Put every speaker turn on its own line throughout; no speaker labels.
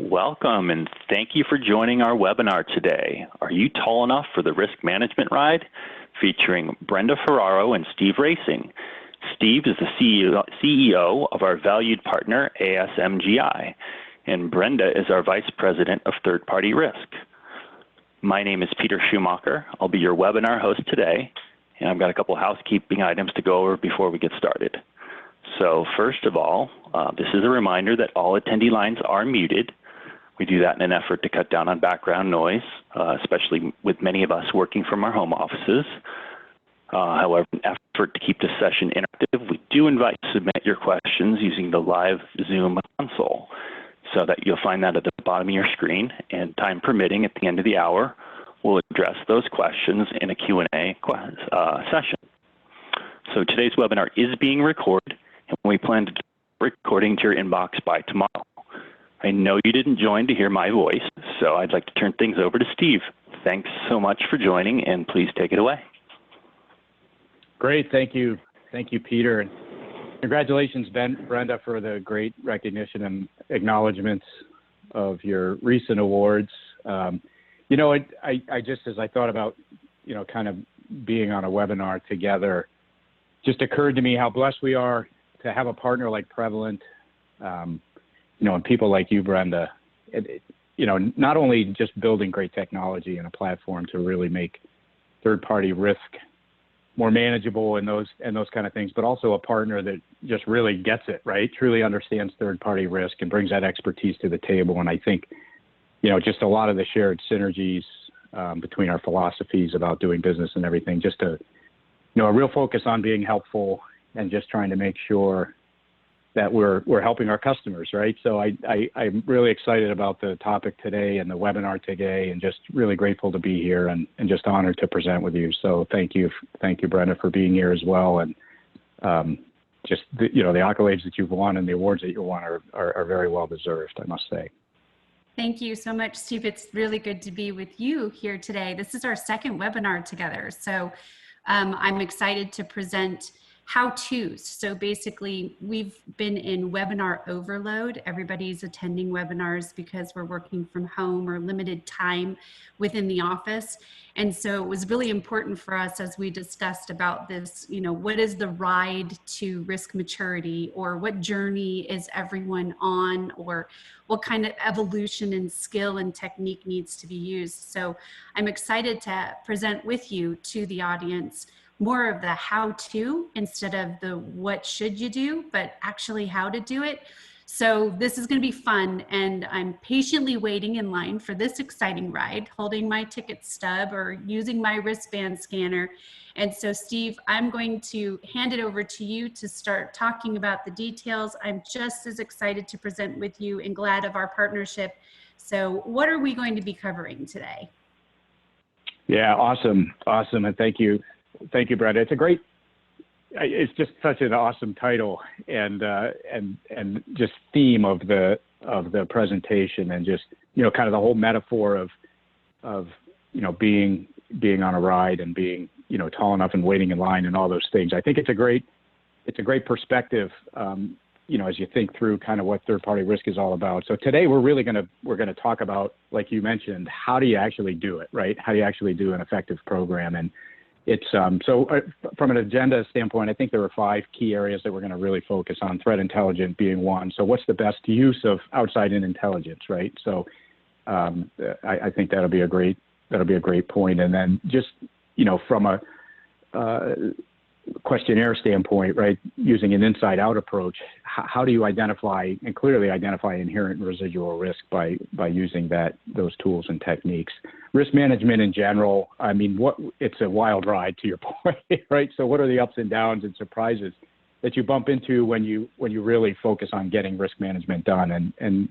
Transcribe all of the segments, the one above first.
Welcome and thank you for joining our webinar today. Are you tall enough for the risk management ride? Featuring Brenda Ferraro and Steve Roesing. Steve is the CEO of our valued partner ASMGi, and Brenda is our Vice President of Third-Party Risk. My name is Peter Schumacher. I'll be your webinar host today, and I've got a couple housekeeping items to go over before we get started. So first of all, this is a reminder that all attendee lines are muted. We do that in an effort to cut down on background noise, especially with many of us working from our home offices. However, in an effort to keep this session interactive, we do invite you to submit your questions using the live Zoom console, so that you'll find that at the bottom of your screen, and time permitting at the end of the hour, we'll address those questions in a Q&A session. So today's webinar is being recorded, and we plan to do the recording to your inbox by tomorrow. I know you didn't join to hear my voice, so I'd like to turn things over to Steve. Thanks so much for joining, and please take it away.
Great, thank you. Thank you, Peter. And congratulations, Brenda, for the great recognition and acknowledgments of your recent awards. You know, I just, as I thought about, you know, kind of being on a webinar together, just occurred to me how blessed we are to have a partner like Prevalent, you know, and people like you, Brenda, you know, not only just building great technology and a platform to really make third-party risk more manageable and those kind of things, but also a partner that just really gets it, right? Truly understands third-party risk and brings that expertise to the table. And I think, you know, just a lot of the shared synergies between our philosophies about doing business and everything, just to, you know, a real focus on being helpful and just trying to make sure that we're helping our customers, right? So I'm really excited about the topic today and the webinar today, and just really grateful to be here and just honored to present with you. So thank you, Brenda, for being here as well. And just you know, the accolades that you've won and the awards that you won are very well deserved, I must say.
Thank you so much, Steve. It's really good to be with you here today. This is our second webinar together, so I'm excited to present how-tos. So basically, we've been in webinar overload. Everybody's attending webinars because we're working from home or limited time within the office. And so it was really important for us, as we discussed about this, you know, what is the ride to risk maturity, or what journey is everyone on, or what kind of evolution and skill and technique needs to be used. So I'm excited to present with you to the audience more of the how-to instead of the what should you do, but actually how to do it. So this is going to be fun, and I'm patiently waiting in line for this exciting ride, holding my ticket stub or using my wristband scanner. And so, Steve, I'm going to hand it over to you to start talking about the details. I'm just as excited to present with you and glad of our partnership. So what are we going to be covering today?
Yeah, awesome, and thank you. Thank you, Brenda. It's just such an awesome title and just theme of the presentation, and just, you know, kind of the whole metaphor of you know, being on a ride and being, you know, tall enough and waiting in line and all those things. I think it's a great perspective, you know, as you think through kind of what third-party risk is all about. So today we're gonna talk about, like you mentioned, how do you actually do it, right? How do you actually do an effective program? And it's so from an agenda standpoint, I think there are 5 key areas that we're going to really focus on, threat intelligence being one. So what's the best use of outside-in intelligence, right? So I think that'll be a great point. And then just, you know, from a questionnaire standpoint, right, using an inside-out approach, how do you identify and clearly identify inherent residual risk by using those tools and techniques? Risk management in general, I mean, it's a wild ride, to your point, right? So what are the ups and downs and surprises that you bump into when you really focus on getting risk management done, and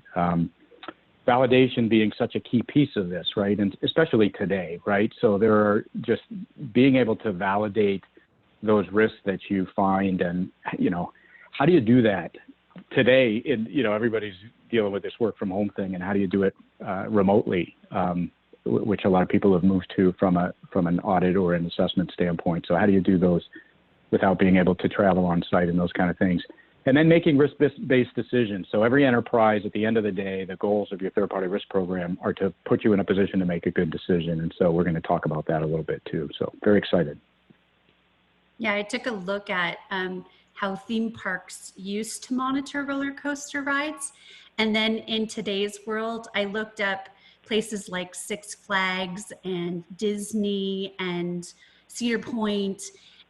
validation being such a key piece of this, right? And especially today, right? So there are just being able to validate those risks that you find, and, you know, how do you do that today? You know, everybody's dealing with this work from home thing, and how do you do it remotely, which a lot of people have moved to from an audit or an assessment standpoint. So how do you do those without being able to travel on site and those kind of things? And then making risk-based decisions. So every enterprise, at the end of the day, the goals of your third-party risk program are to put you in a position to make a good decision. And so we're going to talk about that a little bit too. So very excited.
Yeah, I took a look at how theme parks used to monitor roller coaster rides. And then in today's world, I looked up places like Six Flags and Disney and Cedar Point,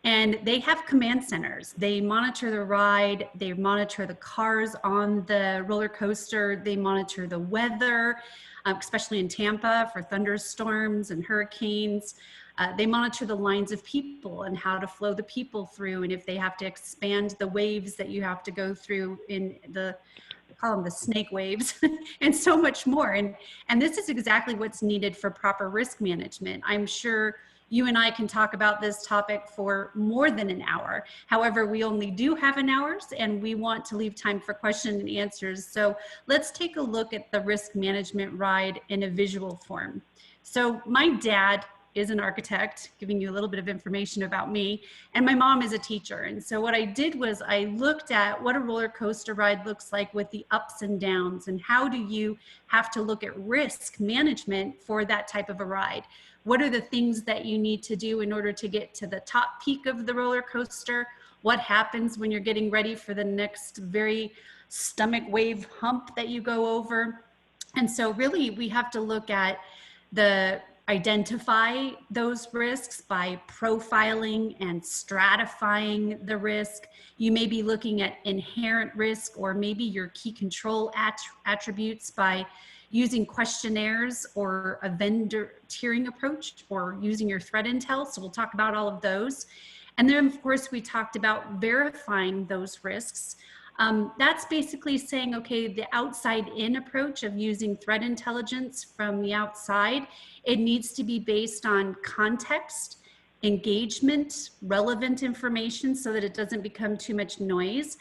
and they have command centers. They monitor the ride, they monitor the cars on the roller coaster, they monitor the weather, especially in Tampa for thunderstorms and hurricanes. They monitor the lines of people and how to flow the people through, and if they have to expand the waves that you have to go through in the, call them the snake waves, and so much more. And this is exactly what's needed for proper risk management. I'm sure you and I can talk about this topic for more than an hour. However, we only do have an hour, and we want to leave time for questions and answers. So let's take a look at the risk management ride in a visual form. So my dad is an architect, giving you a little bit of information about me, and my mom is a teacher. And so what I did was I looked at what a roller coaster ride looks like with the ups and downs, and how do you have to look at risk management for that type of a ride. What are the things that you need to do in order to get to the top peak of the roller coaster? What happens when you're getting ready for the next very stomach wave hump that you go over? And so really we have to look at identify those risks by profiling and stratifying the risk. You may be looking at inherent risk, or maybe your key control attributes by using questionnaires or a vendor tiering approach, or using your threat intel. So we'll talk about all of those. And then of course we talked about verifying those risks. That's basically saying, okay, the outside in approach of using threat intelligence from the outside, it needs to be based on context, engagement, relevant information, so that it doesn't become too much noise.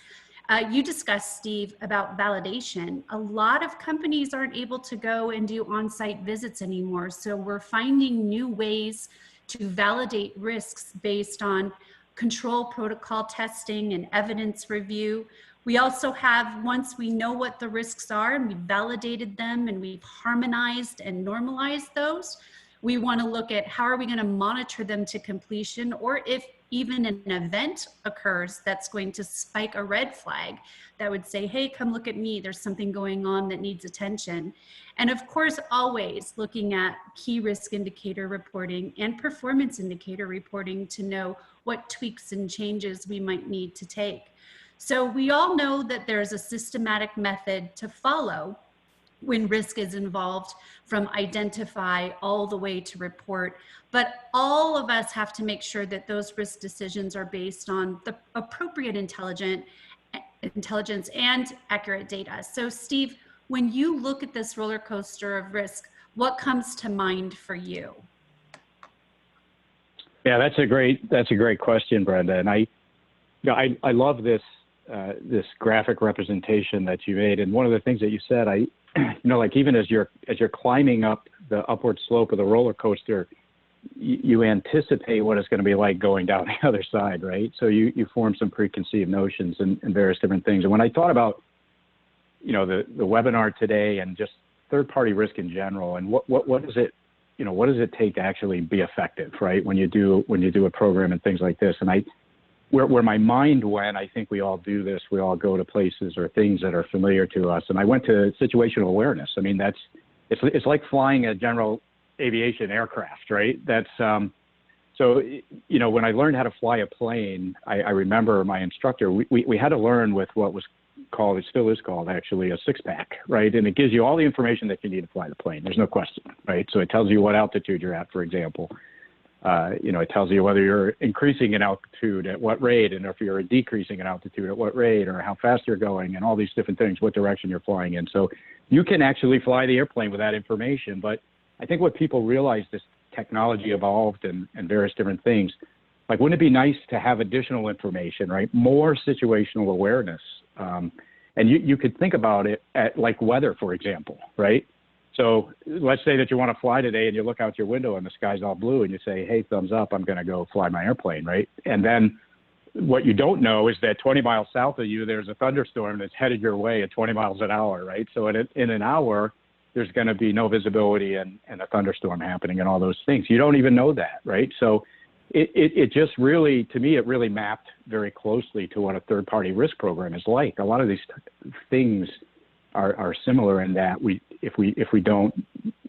You discussed, Steve, about validation. A lot of companies aren't able to go and do on-site visits anymore. So we're finding new ways to validate risks based on control protocol testing and evidence review. We also have, once we know what the risks are and we've validated them and we've harmonized and normalized those, we want to look at how are we going to monitor them to completion, or if even an event occurs that's going to spike a red flag that would say, hey, come look at me, there's something going on that needs attention. And of course, always looking at key risk indicator reporting and performance indicator reporting to know what tweaks and changes we might need to take. So we all know that there's a systematic method to follow when risk is involved, from identify all the way to report. But all of us have to make sure that those risk decisions are based on the appropriate intelligence and accurate data. So Steve, when you look at this roller coaster of risk, what comes to mind for you?
Yeah, that's a great question, Brenda. And I love this graphic representation that you made. And one of the things that you said, like even as you're climbing up the upward slope of the roller coaster, you anticipate what it's going to be like going down the other side, right? So you form some preconceived notions and various different things. And when I thought about, the webinar today and just third-party risk in general, and what does it, what does it take to actually be effective, right? When you do a program and things like this, and where my mind went, I think we all do this. We all go to places or things that are familiar to us. And I went to situational awareness. I mean, it's like flying a general aviation aircraft, right? So, when I learned how to fly a plane, I remember my instructor, we had to learn with what was called, it still is called actually, a six-pack, right? And it gives you all the information that you need to fly the plane. There's no question, right? So it tells you what altitude you're at, for example. It tells you whether you're increasing in altitude at what rate, and if you're decreasing in altitude at what rate, or how fast you're going, and all these different things, what direction you're flying in. So you can actually fly the airplane with that information. But I think what people realize, this technology evolved and various different things, like, wouldn't it be nice to have additional information, right? More situational awareness. And you could think about it at like weather, for example, right? So let's say that you want to fly today and you look out your window and the sky's all blue and you say, hey, thumbs up, I'm going to go fly my airplane, right? And then what you don't know is that 20 miles south of you, there's a thunderstorm that's headed your way at 20 miles an hour, right? So in an hour, there's going to be no visibility and a thunderstorm happening and all those things. You don't even know that, right? So it just really, to me, it really mapped very closely to what a third-party risk program is like. A lot of these things are similar in that if we don't,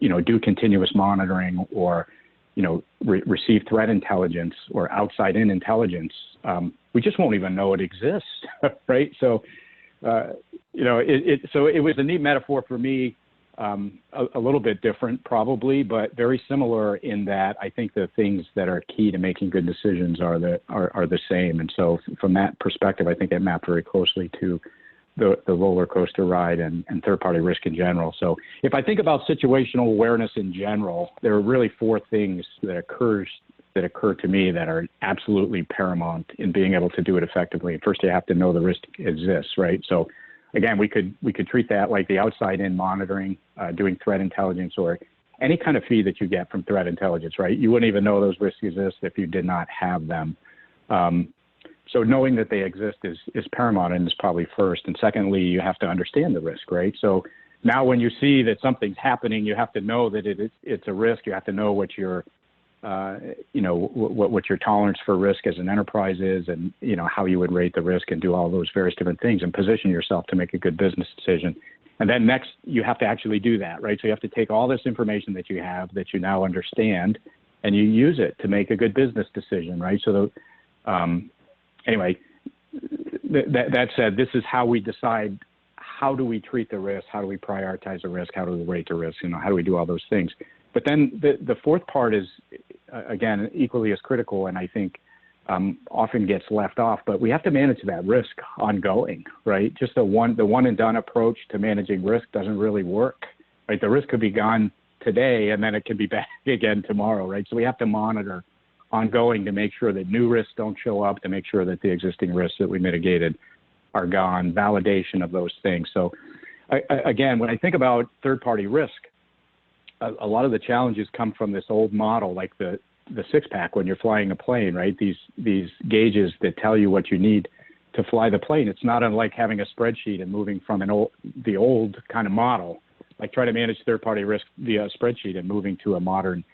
do continuous monitoring or, receive threat intelligence or outside-in intelligence, we just won't even know it exists, right? So, so it was a neat metaphor for me. A little bit different probably, but very similar in that I think the things that are key to making good decisions are the same. And so from that perspective, I think it mapped very closely to the roller coaster ride and third-party risk in general. So if I think about situational awareness in general, there are really four things that occur to me that are absolutely paramount in being able to do it effectively. First, you have to know the risk exists, right? So again, we could treat that like the outside-in monitoring, doing threat intelligence, or any kind of feed that you get from threat intelligence, right? You wouldn't even know those risks exist if you did not have them. So knowing that they exist is paramount and is probably first. And secondly, you have to understand the risk, right? So now when you see that something's happening, you have to know that it's a risk. You have to know what your what your tolerance for risk as an enterprise is, and how you would rate the risk and do all those various different things and position yourself to make a good business decision. And then next, you have to actually do that, right? So you have to take all this information that you have, that you now understand, and you use it to make a good business decision, right? So anyway, that said, this is how we decide, how do we treat the risk, how do we prioritize the risk, how do we rate the risk, how do we do all those things. But then the fourth part is, again, equally as critical, and I think often gets left off, but we have to manage that risk ongoing, right? Just the one and done approach to managing risk doesn't really work, right? The risk could be gone today and then it can be back again tomorrow, right? So we have to monitor ongoing to make sure that new risks don't show up, to make sure that the existing risks that we mitigated are gone, validation of those things. So again, when I think about third-party risk, a lot of the challenges come from this old model, like the six-pack when you're flying a plane, right? These gauges that tell you what you need to fly the plane. It's not unlike having a spreadsheet and moving from the old kind of model, like try to manage third-party risk via a spreadsheet and moving to a modern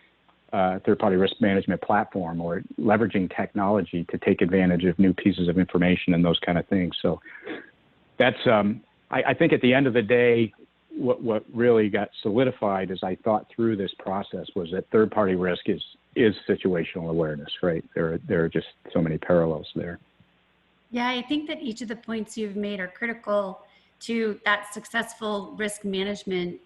third-party risk management platform, or leveraging technology to take advantage of new pieces of information and those kind of things. So that's, I think at the end of the day, what really got solidified as I thought through this process was that third-party risk is situational awareness, right? There are just so many parallels there.
Yeah, I think that each of the points you've made are critical to that successful risk management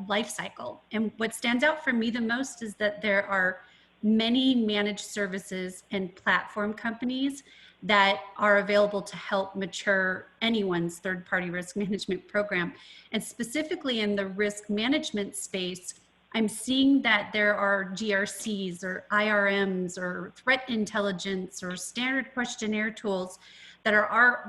life cycle. And what stands out for me the most is that there are many managed services and platform companies that are available to help mature anyone's third-party risk management program. And specifically in the risk management space, I'm seeing that there are GRCs or IRMs or threat intelligence or standard questionnaire tools that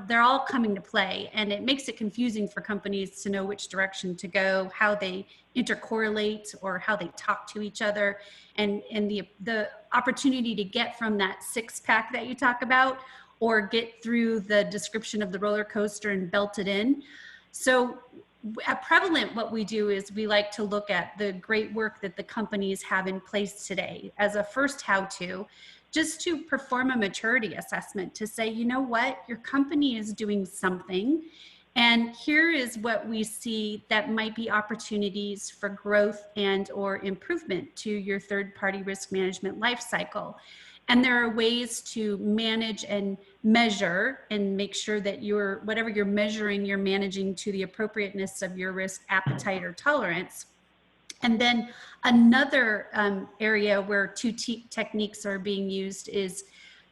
they're all coming to play, and it makes it confusing for companies to know which direction to go, how they intercorrelate or how they talk to each other, and the opportunity to get from that six-pack that you talk about, or get through the description of the roller coaster and belt it in. So at Prevalent, what we do is we like to look at the great work that the companies have in place today as a first how-to, just to perform a maturity assessment to say, you know what, your company is doing something, and here is what we see that might be opportunities for growth and or improvement to your third-party risk management life cycle. And there are ways to manage and measure and make sure that whatever you're measuring, you're managing to the appropriateness of your risk appetite or tolerance. And then another area where two techniques are being used is,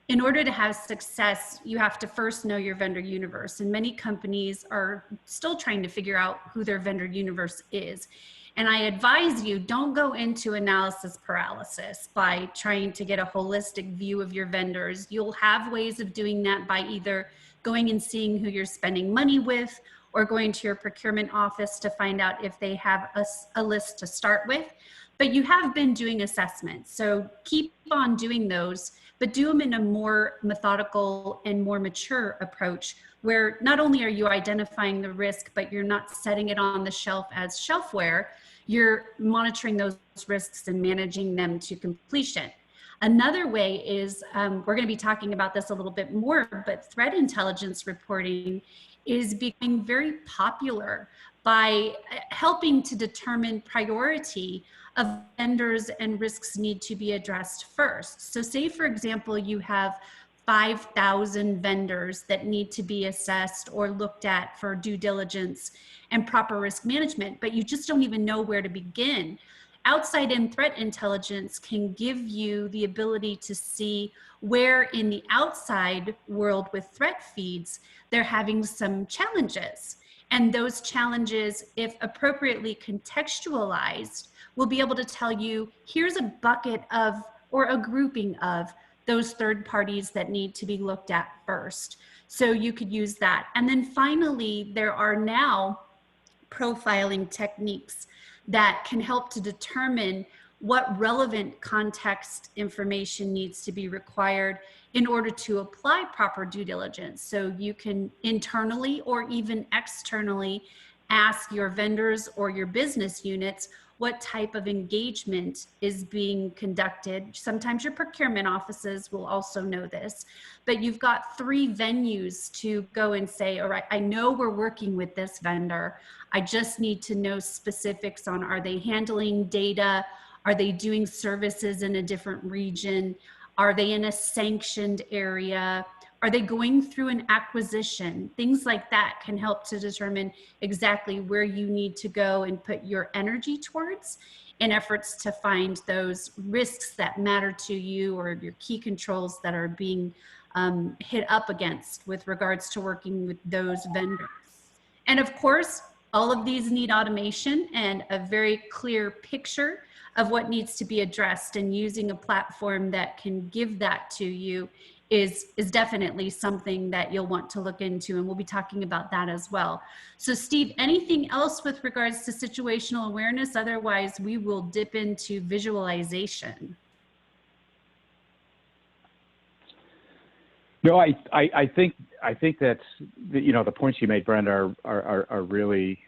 in order to have success, you have to first know your vendor universe. And many companies are still trying to figure out who their vendor universe is. And I advise you, don't go into analysis paralysis by trying to get a holistic view of your vendors. You'll have ways of doing that by either going and seeing who you're spending money with, or going to your procurement office to find out if they have a list to start with. but you have been doing assessments. So keep on doing those, but do them in a more methodical and more mature approach, where not only are you identifying the risk, but you're not setting it on the shelf as shelfware. You're monitoring those risks and managing them to completion. Another way is, we're going to be talking about this a little bit more, but threat intelligence reporting is becoming very popular by helping to determine priority of vendors and risks need to be addressed first. So say, for example, you have 5,000 vendors that need to be assessed or looked at for due diligence and proper risk management, but you just don't even know where to begin. Outside-in threat intelligence can give you the ability to see where in the outside world with threat feeds, they're having some challenges. And those challenges, if appropriately contextualized, will be able to tell you, here's a bucket of, or a grouping of, those third parties that need to be looked at first. So you could use that. And then finally, there are now profiling techniques that can help to determine what relevant context information needs to be required in order to apply proper due diligence. So you can internally or even externally ask your vendors or your business units what type of engagement is being conducted. Sometimes your procurement offices will also know this, but you've got 3 venues to go and say, all right, I know we're working with this vendor. I just need to know specifics on, are they handling data? Are they doing services in a different region? Are they in a sanctioned area? Are they going through an acquisition? Things like that can help to determine exactly where you need to go and put your energy towards in efforts to find those risks that matter to you, or your key controls that are being hit up against with regards to working with those vendors. And of course, all of these need automation and a very clear picture of what needs to be addressed, and using a platform that can give that to you is definitely something that you'll want to look into, and we'll be talking about that as well. So Steve, anything else with regards to situational awareness? Otherwise, we will dip into visualization.
No, I think that's, you know, the points you made, Brenda, are really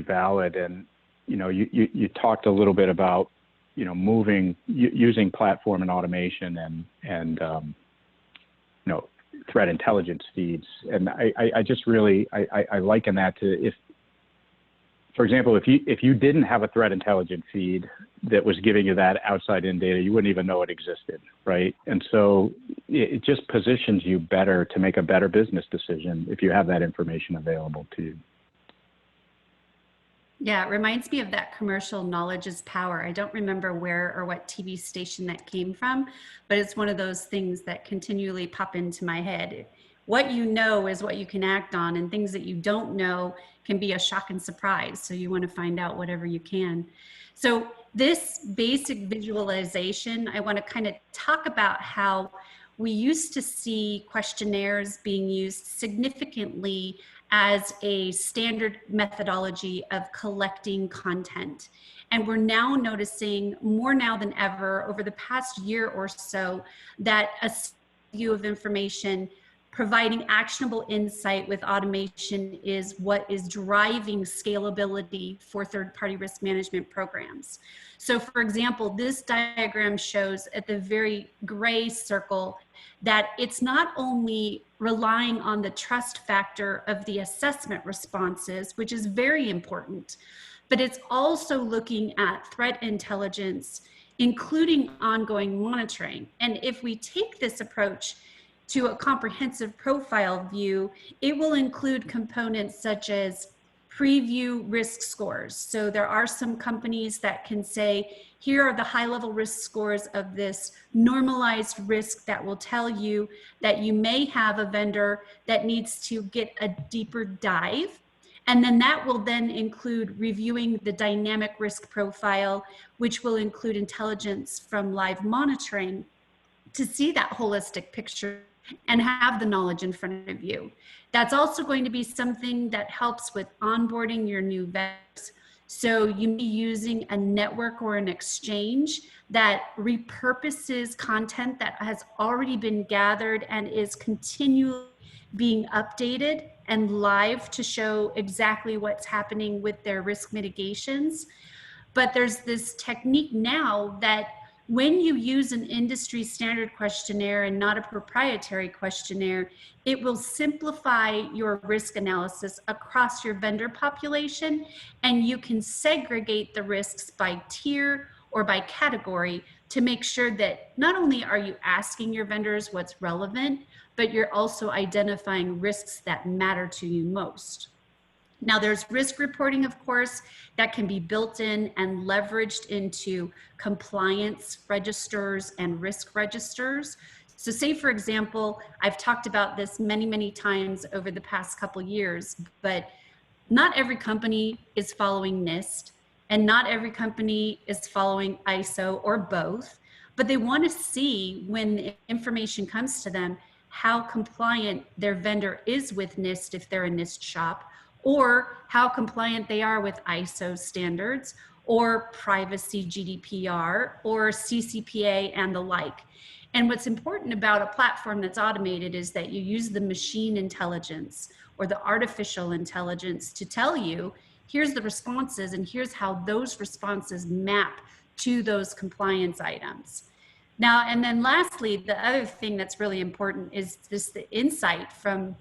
valid. And you know, you talked a little bit about, you know, using platform and automation and you know, threat intelligence feeds. And I just really I liken that to, if, for example, if you didn't have a threat intelligence feed that was giving you that outside-in data, you wouldn't even know it existed, right? And so it just positions you better to make a better business decision if you have that information available to you.
Yeah, it reminds me of that commercial, knowledge is power. I don't remember where or what TV station that came from, but it's one of those things that continually pop into my head. What you know is what you can act on, and things that you don't know can be a shock and surprise. So you want to find out whatever you can. So this basic visualization, I want to kind of talk about how we used to see questionnaires being used significantly as a standard methodology of collecting content. And we're now noticing more now than ever over the past year or so that a view of information providing actionable insight with automation is what is driving scalability for third-party risk management programs. So for example, this diagram shows at the very gray circle that it's not only relying on the trust factor of the assessment responses, which is very important, but it's also looking at threat intelligence, including ongoing monitoring. And if we take this approach to a comprehensive profile view, it will include components such as preview risk scores. So there are some companies that can say, here are the high-level risk scores of this normalized risk that will tell you that you may have a vendor that needs to get a deeper dive. And then that will then include reviewing the dynamic risk profile, which will include intelligence from live monitoring to see that holistic picture and have the knowledge in front of you. That's also going to be something that helps with onboarding your new vendors. So you may be using a network or an exchange that repurposes content that has already been gathered and is continually being updated and live to show exactly what's happening with their risk mitigations. But there's this technique now that when you use an industry standard questionnaire and not a proprietary questionnaire, it will simplify your risk analysis across your vendor population, and you can segregate the risks by tier or by category to make sure that not only are you asking your vendors what's relevant, but you're also identifying risks that matter to you most. Now, there's risk reporting, of course, that can be built in and leveraged into compliance registers and risk registers. So say, for example, I've talked about this many, many times over the past couple years, but not every company is following NIST, and not every company is following ISO or both, but they want to see when the information comes to them how compliant their vendor is with NIST if they're a NIST shop, or how compliant they are with ISO standards, or privacy GDPR, or CCPA and the like. And what's important about a platform that's automated is that you use the machine intelligence or the artificial intelligence to tell you, here's the responses and here's how those responses map to those compliance items. Now, and then lastly, the other thing that's really important is just the insight from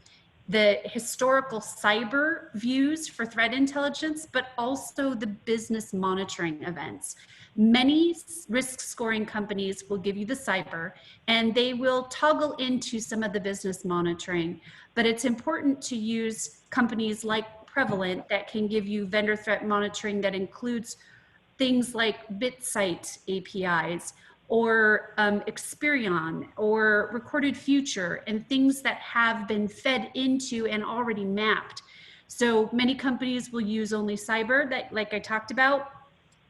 the historical cyber views for threat intelligence, but also the business monitoring events. Many risk scoring companies will give you the cyber and they will toggle into some of the business monitoring, but it's important to use companies like Prevalent that can give you vendor threat monitoring that includes things like BitSite APIs, or Experion, or Recorded Future, and things that have been fed into and already mapped. So many companies will use only cyber, that, like I talked about,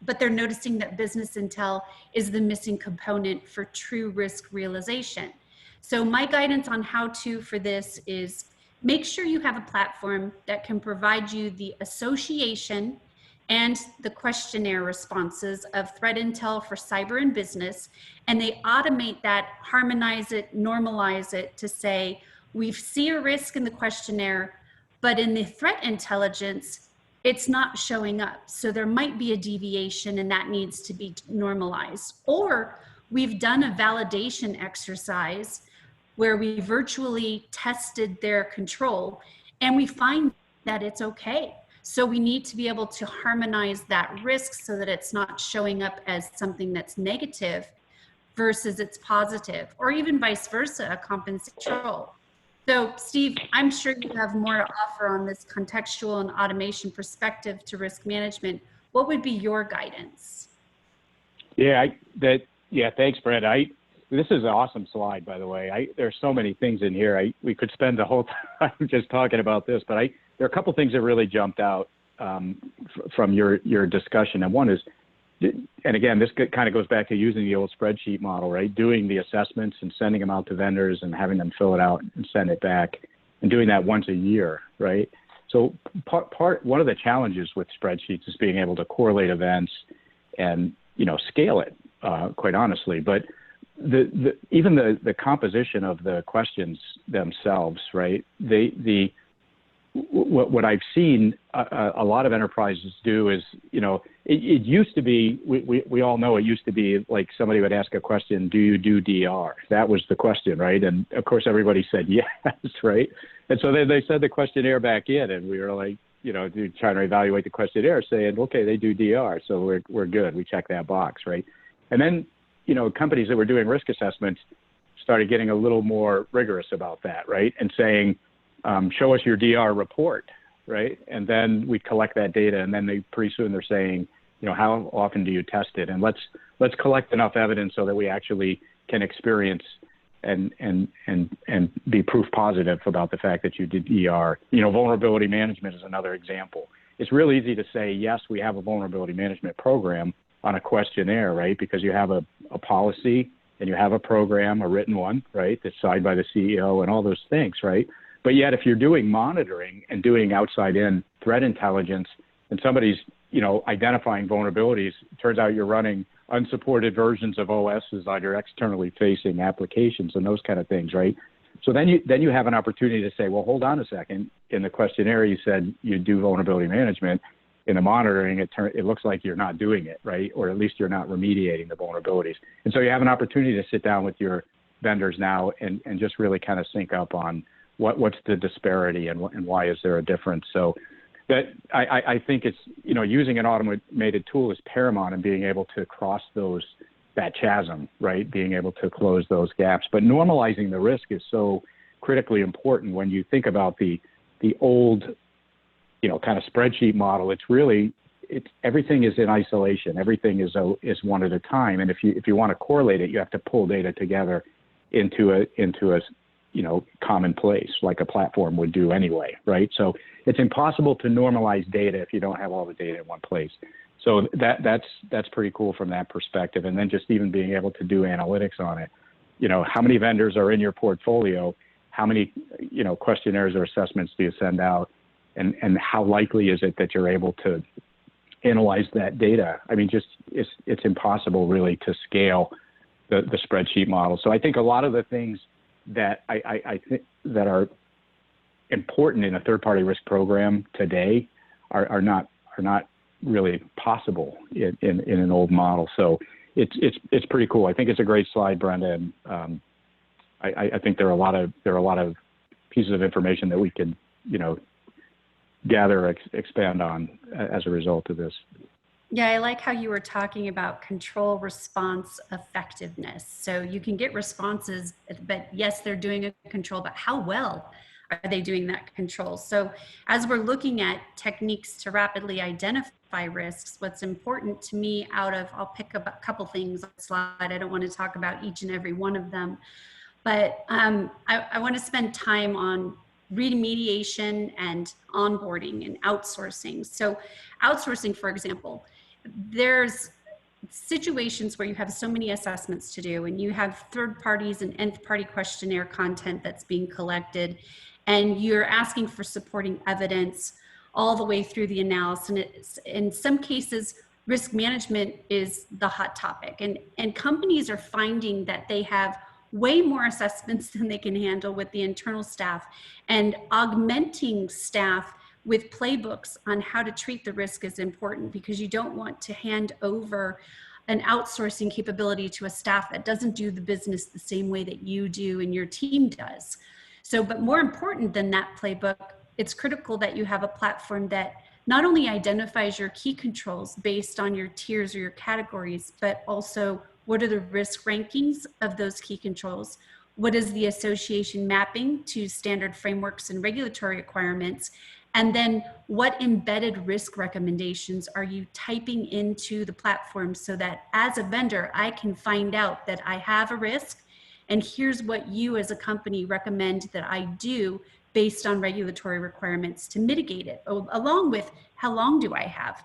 but they're noticing that business intel is the missing component for true risk realization. So my guidance on how to for this is make sure you have a platform that can provide you the association and the questionnaire responses of threat intel for cyber and business, and they automate that, harmonize it, normalize it to say, we see a risk in the questionnaire, but in the threat intelligence, it's not showing up. So there might be a deviation and that needs to be normalized. Or we've done a validation exercise where we virtually tested their control and we find that it's okay. So we need to be able to harmonize that risk so that it's not showing up as something that's negative versus it's positive, or even vice versa, a compensation control. So Steve, I'm sure you have more to offer on this contextual and automation perspective to risk management. What would be your guidance?
Yeah, thanks, Brenda. This is an awesome slide, by the way. There's so many things in here. We could spend the whole time just talking about this, but there are a couple things that really jumped out from your discussion. And one is, and again, this kind of goes back to using the old spreadsheet model, right? Doing the assessments and sending them out to vendors and having them fill it out and send it back, and doing that once a year, right? So one of the challenges with spreadsheets is being able to correlate events and, scale it, quite honestly. But even the composition of the questions themselves, right? What I've seen a lot of enterprises do is, it used to be, we all know it used to be like somebody would ask a question, do you do DR? That was the question, right? And of course, everybody said yes, right? And so they sent the questionnaire back in, and we were like, trying to evaluate the questionnaire, saying, okay, they do DR, so we're good. We check that box, right? And then, companies that were doing risk assessments started getting a little more rigorous about that, right? And saying, show us your DR report, right? And then we collect that data, and then pretty soon they're saying, how often do you test it? And let's collect enough evidence so that we actually can experience and be proof positive about the fact that you did DR. Vulnerability management is another example. It's real easy to say, yes, we have a vulnerability management program on a questionnaire, right? Because you have a policy and you have a program, a written one, right? That's signed by the CEO and all those things, right? But yet if you're doing monitoring and doing outside in threat intelligence and somebody's, identifying vulnerabilities. It turns out you're running unsupported versions of OSs on your externally facing applications and those kind of things, right? So then you have an opportunity to say, well, hold on a second. In the questionnaire, you said you do vulnerability management. In the monitoring, it looks like you're not doing it, right? Or at least you're not remediating the vulnerabilities. And so you have an opportunity to sit down with your vendors now and just really kind of sync up on what's the disparity and why is there a difference. So that I think it's, using an automated tool is paramount in being able to cross that chasm, right? Being able to close those gaps. But normalizing the risk is so critically important when you think about the old, kind of spreadsheet model. Everything is in isolation. Everything is one at a time. And if you want to correlate it, you have to pull data together into a common place, like a platform would do anyway, right? So it's impossible to normalize data if you don't have all the data in one place. So that's pretty cool from that perspective. And then just even being able to do analytics on it. How many vendors are in your portfolio? How many questionnaires or assessments do you send out? And how likely is it that you're able to analyze that data? I mean, it's impossible really to scale the spreadsheet model. So I think a lot of the things that I think that are important in a third-party risk program today are not really possible in an old model. So it's pretty cool. I think it's a great slide, Brenda, and I think there are a lot of pieces of information that we can gather, expand on as a result of this.
Yeah, I like how you were talking about control response effectiveness. So you can get responses, but yes, they're doing a control, but how well are they doing that control? So as we're looking at techniques to rapidly identify risks, what's important to me I'll pick up a couple things on the slide. I don't want to talk about each and every one of them, but I want to spend time on remediation and onboarding and outsourcing. So outsourcing, for example, there's situations where you have so many assessments to do and you have third parties and nth party questionnaire content that's being collected and you're asking for supporting evidence all the way through the analysis. And in some cases, risk management is the hot topic, and companies are finding that they have way more assessments than they can handle with the internal staff, and augmenting staff with playbooks on how to treat the risk is important, because you don't want to hand over an outsourcing capability to a staff that doesn't do the business the same way that you do and your team does. So, but more important than that playbook, it's critical that you have a platform that not only identifies your key controls based on your tiers or your categories, but also what are the risk rankings of those key controls? What is the association mapping to standard frameworks and regulatory requirements? And then what embedded risk recommendations are you typing into the platform so that as a vendor, I can find out that I have a risk and here's what you as a company recommend that I do based on regulatory requirements to mitigate it, along with how long do I have?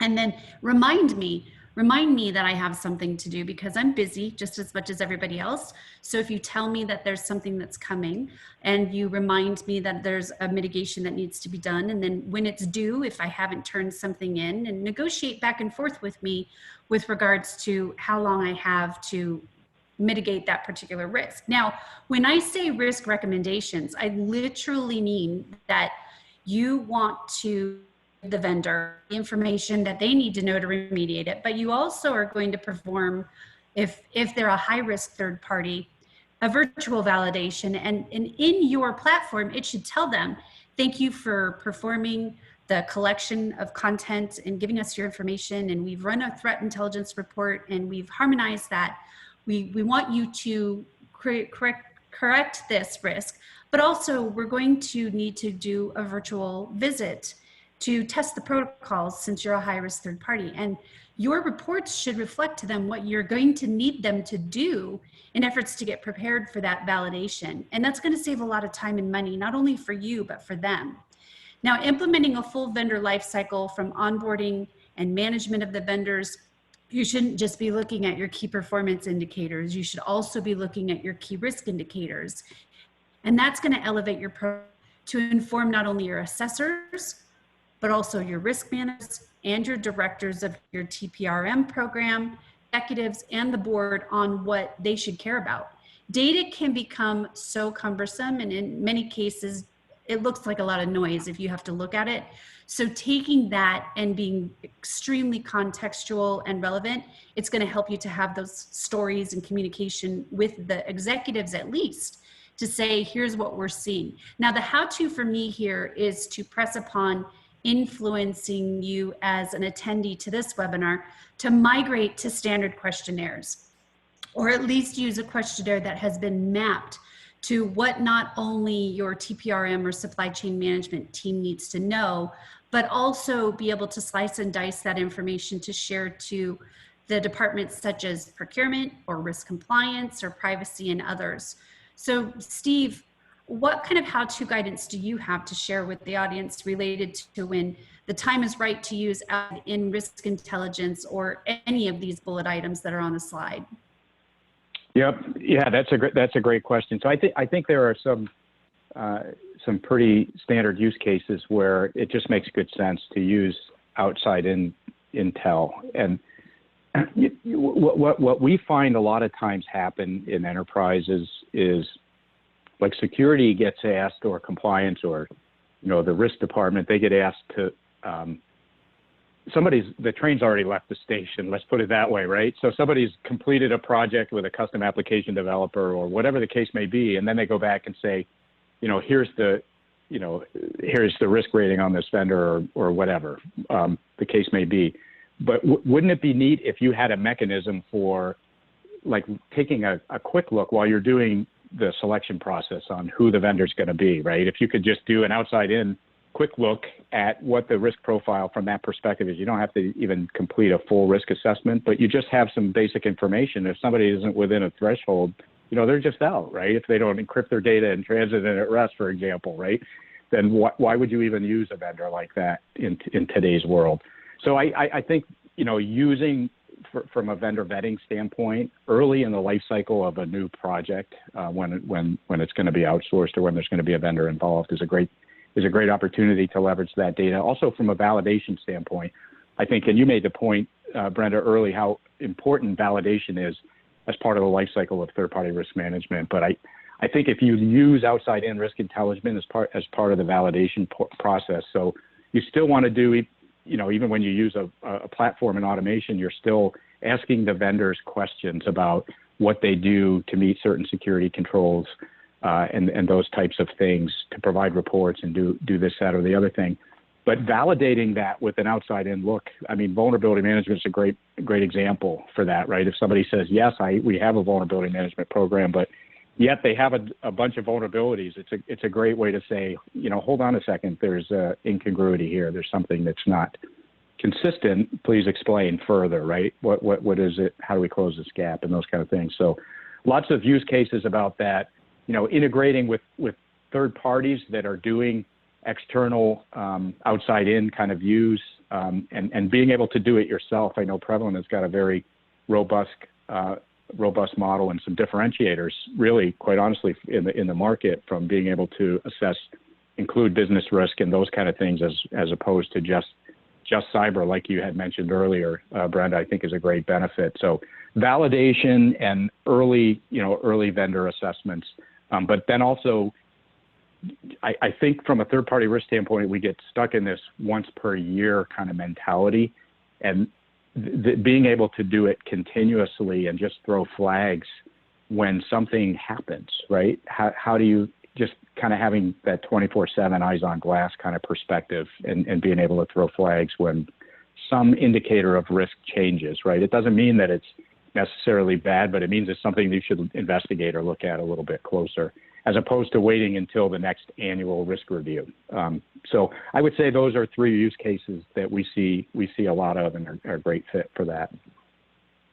And then remind me that I have something to do, because I'm busy just as much as everybody else. So if you tell me that there's something that's coming and you remind me that there's a mitigation that needs to be done, and then when it's due, if I haven't turned something in, and negotiate back and forth with me with regards to how long I have to mitigate that particular risk. Now, when I say risk recommendations, I literally mean that you want to the vendor information that they need to know to remediate it, but you also are going to perform, if they're a high risk third party, a virtual validation, and in your platform it should tell them, thank you for performing the collection of content and giving us your information, and we've run a threat intelligence report and we've harmonized that. We want you to correct this risk, but also we're going to need to do a virtual visit to test the protocols since you're a high-risk third party. And your reports should reflect to them what you're going to need them to do in efforts to get prepared for that validation. And that's going to save a lot of time and money, not only for you, but for them. Now, implementing a full vendor lifecycle from onboarding and management of the vendors, you shouldn't just be looking at your key performance indicators. You should also be looking at your key risk indicators. And that's going to elevate your program to inform not only your assessors, but also your risk managers, and your directors of your TPRM program, executives, and the board on what they should care about. Data can become so cumbersome, and in many cases, it looks like a lot of noise if you have to look at it. So taking that and being extremely contextual and relevant, it's going to help you to have those stories and communication with the executives at least to say, here's what we're seeing. Now, the how-to for me here is to press upon influencing you as an attendee to this webinar to migrate to standard questionnaires, or at least use a questionnaire that has been mapped to what not only your TPRM or supply chain management team needs to know, but also be able to slice and dice that information to share to the departments such as procurement or risk compliance or privacy and others. So Steve, what kind of how-to guidance do you have to share with the audience related to when the time is right to use in risk intelligence or any of these bullet items that are on the slide?
Yep. Yeah, that's a great question. So I think there are some pretty standard use cases where it just makes good sense to use outside in intel. And what we find a lot of times happen in enterprises is like security gets asked, or compliance, or the risk department, they get asked to the train's already left the station, let's put it that way, right? So somebody's completed a project with a custom application developer or whatever the case may be, and then they go back and say, here's the risk rating on this vendor, or whatever the case may be. But wouldn't it be neat if you had a mechanism for like taking a quick look while you're doing the selection process on who the vendor's going to be, right? If you could just do an outside in quick look at what the risk profile from that perspective is. You don't have to even complete a full risk assessment, but you just have some basic information. If somebody isn't within a threshold, they're just out, right? If they don't encrypt their data in transit and at rest, for example, right? Then why would you even use a vendor like that in today's world? So I think, using from a vendor vetting standpoint, early in the life cycle of a new project, when it's going to be outsourced or when there's going to be a vendor involved, is a great opportunity to leverage that data. Also, from a validation standpoint, I think, and you made the point, Brenda, early, how important validation is as part of the life cycle of third-party risk management. But I think if you use outside-in risk intelligence as part of the validation process, so you still want to do, even when you use a platform in automation, you're still asking the vendors questions about what they do to meet certain security controls, and those types of things, to provide reports and do this, that, or the other thing. But validating that with an outside-in look, vulnerability management is a great example for that, right? If somebody says, yes, we have a vulnerability management program, but yet they have a bunch of vulnerabilities, it's a great way to say, hold on a second, there's incongruity here, there's something that's not consistent, please explain further, right? What is it? How do we close this gap? And those kind of things. So lots of use cases about that. Integrating with third parties that are doing external outside-in kind of views, and being able to do it yourself. I know Prevalent has got a very robust model and some differentiators, really, quite honestly, in the market, from being able to include business risk and those kind of things as opposed to just cyber, like you had mentioned earlier, Brenda, I think is a great benefit. So validation and early vendor assessments. But then also, I think from a third-party risk standpoint, we get stuck in this once per year kind of mentality, and being able to do it continuously and just throw flags when something happens, right? How do you just kind of having that 24/7 eyes on glass kind of perspective, and being able to throw flags when some indicator of risk changes, right? It doesn't mean that it's necessarily bad, but it means it's something you should investigate or look at a little bit closer, as opposed to waiting until the next annual risk review. So I would say those are three use cases that we see a lot of, and are a great fit for that.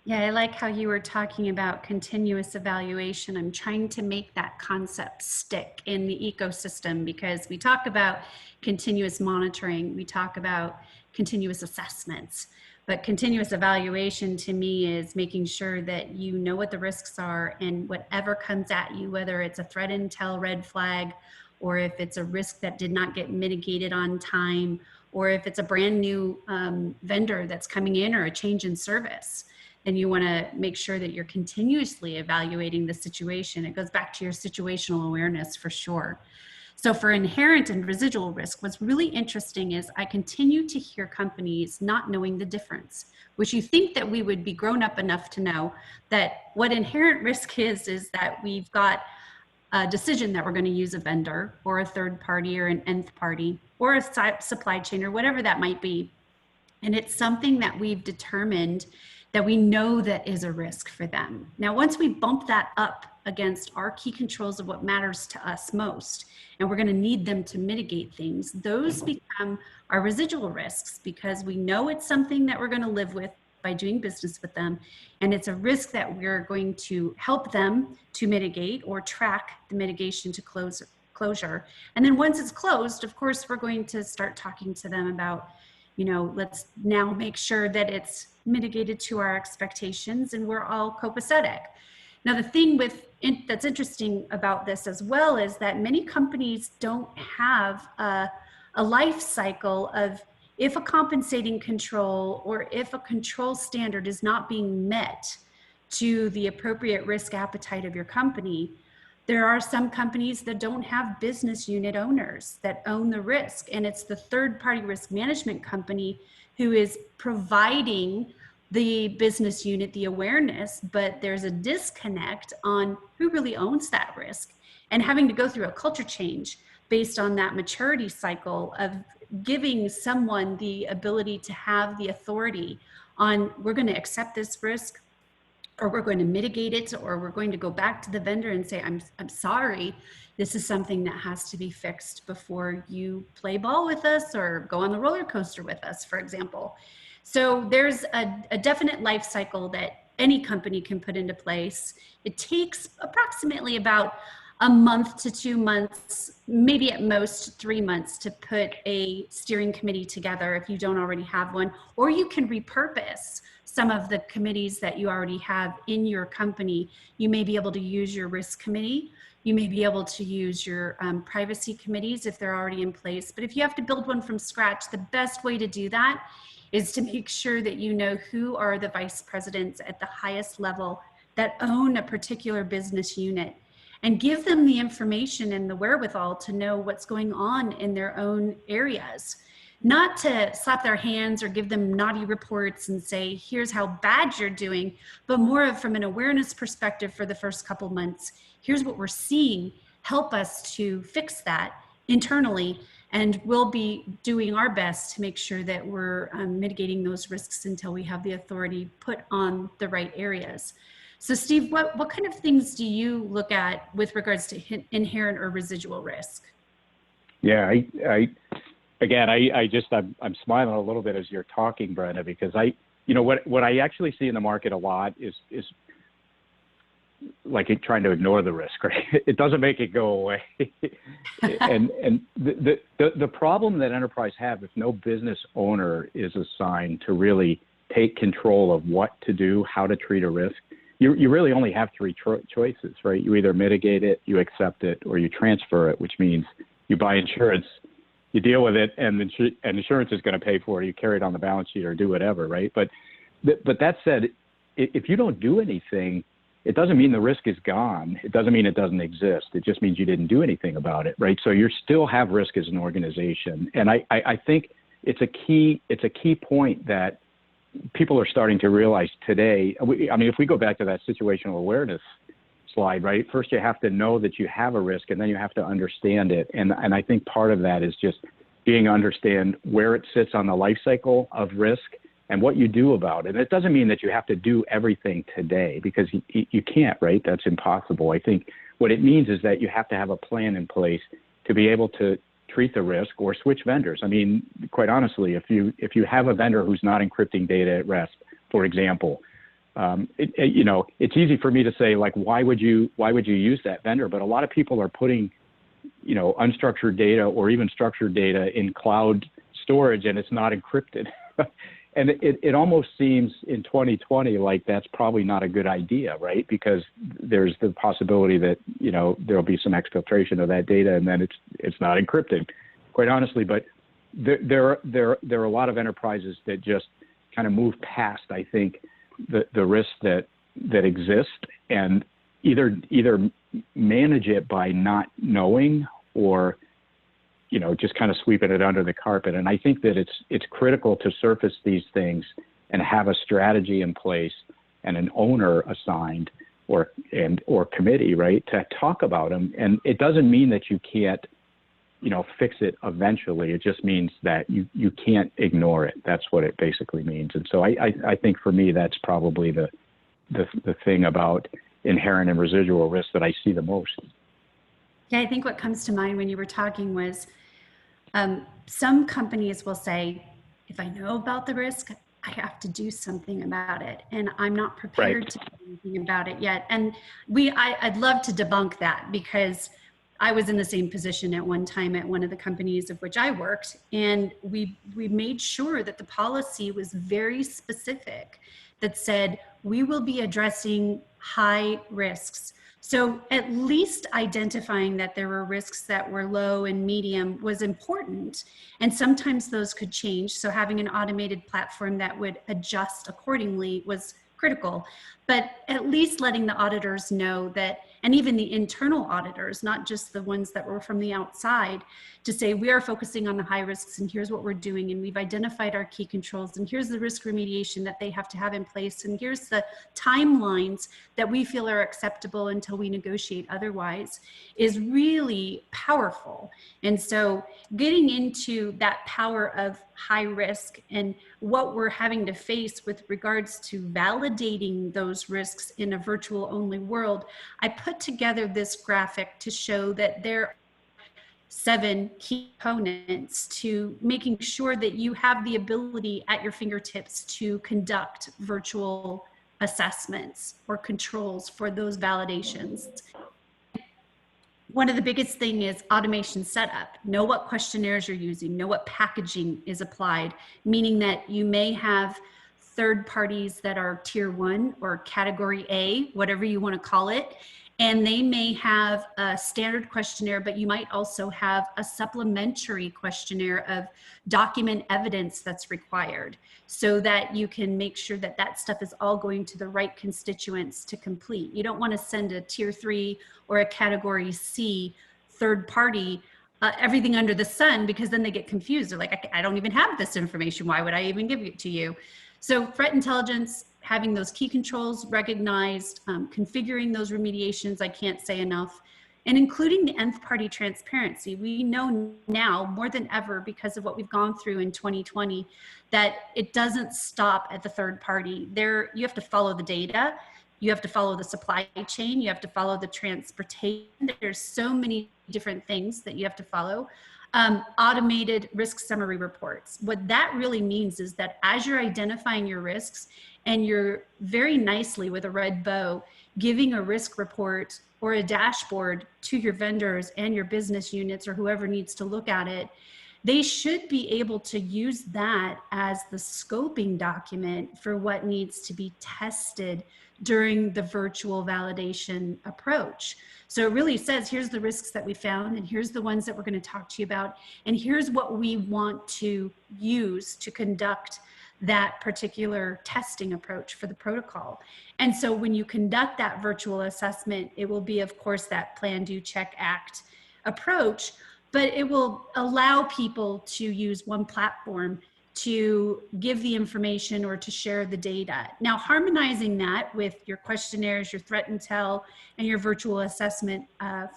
Yeah, I like how you were talking about continuous evaluation. I'm trying to make that concept stick in the ecosystem, because we talk about continuous monitoring, we talk about continuous assessments, but continuous evaluation to me is making sure that you know what the risks are, and whatever comes at you, whether it's a threat intel red flag, or if it's a risk that did not get mitigated on time, or if it's a brand new vendor that's coming in or a change in service, then you want to make sure that you're continuously evaluating the situation. It goes back to your situational awareness for sure. So for inherent and residual risk, what's really interesting is I continue to hear companies not knowing the difference, which you think that we would be grown up enough to know that what inherent risk is that we've got a decision that we're going to use a vendor or a third party or an nth party or a supply chain or whatever that might be. And it's something that we've determined that we know that is a risk for them. Now, once we bump that up against our key controls of what matters to us most, and we're going to need them to mitigate things, those become our residual risks because we know it's something that we're going to live with by doing business with them. And it's a risk that we're going to help them to mitigate or track the mitigation to closure. And then once it's closed, of course, we're going to start talking to them about, let's now make sure that it's mitigated to our expectations and we're all copacetic. Now, the thing that's interesting about this as well is that many companies don't have a life cycle of if a compensating control or if a control standard is not being met to the appropriate risk appetite of your company. There are some companies that don't have business unit owners that own the risk, and it's the third-party risk management company who is providing the business unit the awareness, but there's a disconnect on who really owns that risk, and having to go through a culture change based on that maturity cycle of giving someone the ability to have the authority on we're going to accept this risk, or we're going to mitigate it, or we're going to go back to the vendor and say, I'm sorry, this is something that has to be fixed before you play ball with us or go on the roller coaster with us, for example. So there's a definite life cycle that any company can put into place. It takes approximately about a month to 2 months, maybe at most 3 months, to put a steering committee together if you don't already have one, or you can repurpose some of the committees that you already have in your company. You may be able to use your risk committee. You may be able to use your privacy committees if they're already in place. But if you have to build one from scratch, the best way to do that is to make sure that you know who are the vice presidents at the highest level that own a particular business unit, and give them the information and the wherewithal to know what's going on in their own areas. Not to slap their hands or give them naughty reports and say, here's how bad you're doing, but more of from an awareness perspective for the first couple months. Here's what we're seeing. Help us to fix that internally, and we'll be doing our best to make sure that we're mitigating those risks until we have the authority put on the right areas. So Steve, what kind of things do you look at with regards to inherent or residual risk?
Yeah, I'm smiling a little bit as you're talking, Brenda, because what I actually see in the market a lot is like trying to ignore the risk, right? It doesn't make it go away. and the problem that enterprise have, if no business owner is assigned to really take control of what to do, how to treat a risk, you really only have three choices, right? You either mitigate it, you accept it, or you transfer it, which means you buy insurance, you deal with it, and insurance is going to pay for it. You carry it on the balance sheet or do whatever, right? But that said, if you don't do anything, it doesn't mean the risk is gone. It doesn't mean it doesn't exist. It just means you didn't do anything about it, right? So you still have risk as an organization, and I think it's a key point that people are starting to realize today. If we go back to that situational awareness slide, right? First, you have to know that you have a risk, and then you have to understand it. And I think part of that is just understand where it sits on the life cycle of risk and what you do about it. And it doesn't mean that you have to do everything today, because you can't, right? That's impossible. I think what it means is that you have to have a plan in place to be able to treat the risk or switch vendors. I mean, quite honestly, if you have a vendor who's not encrypting data at rest, for example, it's easy for me to say, like, why would you use that vendor? But a lot of people are putting, unstructured data or even structured data in cloud storage, and it's not encrypted. And it almost seems in 2020 like that's probably not a good idea, right? Because there's the possibility that, there'll be some exfiltration of that data, and then it's not encrypted, quite honestly. But there are a lot of enterprises that just kind of move past, I think, the risks that exist, and either manage it by not knowing, or just kind of sweeping it under the carpet. And I think that it's critical to surface these things and have a strategy in place and an owner assigned or committee, right, to talk about them. And it doesn't mean that you can't fix it eventually. It just means that you can't ignore it. That's what it basically means. And so I think for me, that's probably the thing about inherent and residual risk that I see the most.
Yeah, I think what comes to mind when you were talking was some companies will say, if I know about the risk, I have to do something about it, and I'm not prepared to do anything about it yet. And I'd love to debunk that, because I was in the same position at one time at one of the companies of which I worked, and we made sure that the policy was very specific, that said we will be addressing high risks. So at least identifying that there were risks that were low and medium was important, and sometimes those could change. So having an automated platform that would adjust accordingly was critical, but at least letting the auditors know that, and even the internal auditors, not just the ones that were from the outside, to say we are focusing on the high risks, and here's what we're doing, and we've identified our key controls, and here's the risk remediation that they have to have in place, and here's the timelines that we feel are acceptable until we negotiate otherwise, is really powerful. And so getting into that power of high risk and what we're having to face with regards to validating those risks in a virtual only world, I put together this graphic to show that there are 7 key components to making sure that you have the ability at your fingertips to conduct virtual assessments or controls for those validations. One of the biggest thing is automation setup. Know what questionnaires you're using, know what packaging is applied, meaning that you may have third parties that are tier 1 or category A, whatever you want to call it, and they may have a standard questionnaire, but you might also have a supplementary questionnaire of document evidence that's required, so that you can make sure that that stuff is all going to the right constituents to complete. You don't want to send a tier 3 or a category C third party everything under the sun, because then they get confused. They're like, I don't even have this information. Why would I even give it to you? So threat intelligence, having those key controls recognized, configuring those remediations, I can't say enough, and including the nth party transparency. We know now more than ever, because of what we've gone through in 2020, that it doesn't stop at the third party. You have to follow the data, you have to follow the supply chain, you have to follow the transportation. There's so many different things that you have to follow. Automated risk summary reports. What that really means is that as you're identifying your risks, and you're very nicely with a red bow giving a risk report or a dashboard to your vendors and your business units or whoever needs to look at it, they should be able to use that as the scoping document for what needs to be tested during the virtual validation approach. So it really says, here's the risks that we found, and here's the ones that we're going to talk to you about, and here's what we want to use to conduct that particular testing approach for the protocol. And so when you conduct that virtual assessment, it will be, of course, that plan, do, check, act approach, but it will allow people to use one platform to give the information or to share the data. Now, harmonizing that with your questionnaires, your threat intel, and your virtual assessment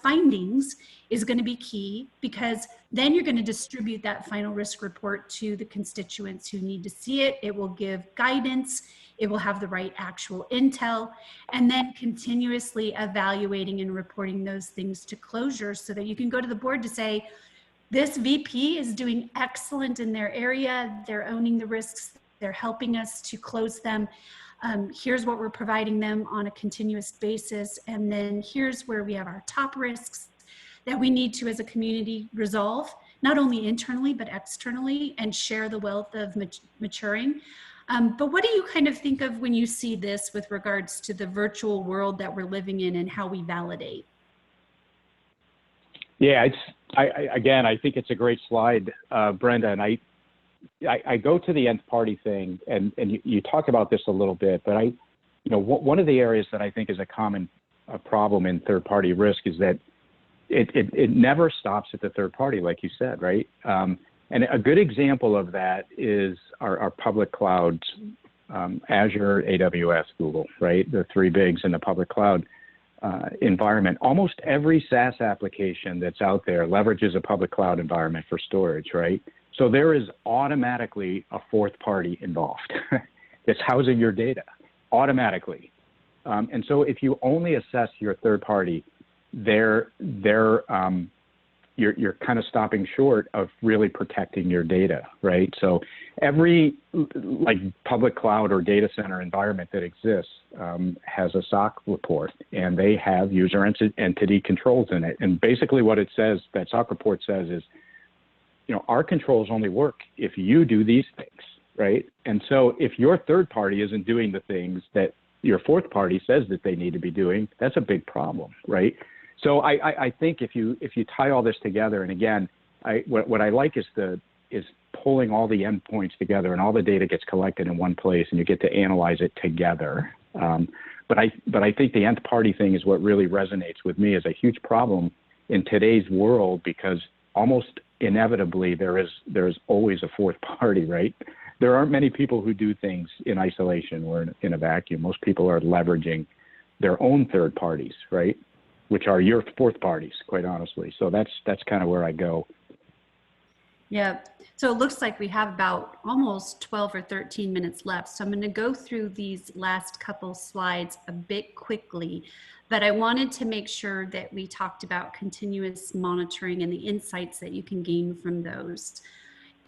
findings is going to be key, because then you're going to distribute that final risk report to the constituents who need to see it. It will give guidance, it will have the right actual intel, and then continuously evaluating and reporting those things to closure, so that you can go to the board to say, this VP is doing excellent in their area. They're owning the risks. They're helping us to close them. Here's what we're providing them on a continuous basis. And then here's where we have our top risks that we need to, as a community, resolve, not only internally, but externally, and share the wealth of maturing. But what do you kind of think of when you see this with regards to the virtual world that we're living in and how we validate?
Yeah, again, I think it's a great slide, Brenda, and I go to the nth party thing, and you talk about this a little bit, but one of the areas that I think is a common problem in third party risk is that it never stops at the third party, like you said, right? And a good example of that is our public clouds, Azure, AWS, Google, right? The three bigs in the public cloud environment. Almost every SaaS application that's out there leverages a public cloud environment for storage, right? So there is automatically a fourth party involved that's housing your data automatically. And so if you only assess your third party, you're kind of stopping short of really protecting your data, right? So every like public cloud or data center environment that exists has a SOC report, and they have user entity controls in it. And basically what it says, that SOC report says is, our controls only work if you do these things, right? And so if your third party isn't doing the things that your fourth party says that they need to be doing, that's a big problem, right? So I think if you tie all this together, and again, what I like is pulling all the endpoints together, and all the data gets collected in one place, and you get to analyze it together. But I think the nth party thing is what really resonates with me as a huge problem in today's world, because almost inevitably there is always a fourth party, right? There aren't many people who do things in isolation or in a vacuum. Most people are leveraging their own third parties, right? Which are your fourth parties, quite honestly. So that's kind of where I go.
Yeah, so it looks like we have about almost 12 or 13 minutes left. So I'm going to go through these last couple slides a bit quickly, but I wanted to make sure that we talked about continuous monitoring and the insights that you can gain from those.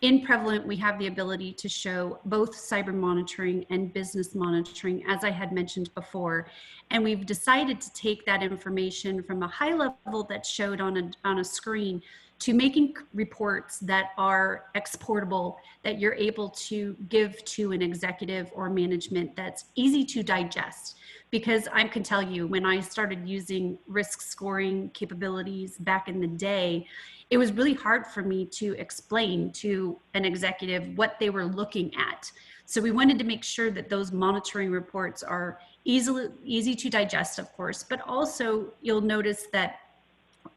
In Prevalent, we have the ability to show both cyber monitoring and business monitoring, as I had mentioned before. And we've decided to take that information from a high level that's showed on a screen to making reports that are exportable, that you're able to give to an executive or management that's easy to digest. Because I can tell you, when I started using risk scoring capabilities back in the day, it was really hard for me to explain to an executive what they were looking at. So we wanted to make sure that those monitoring reports are easy to digest, of course, but also you'll notice that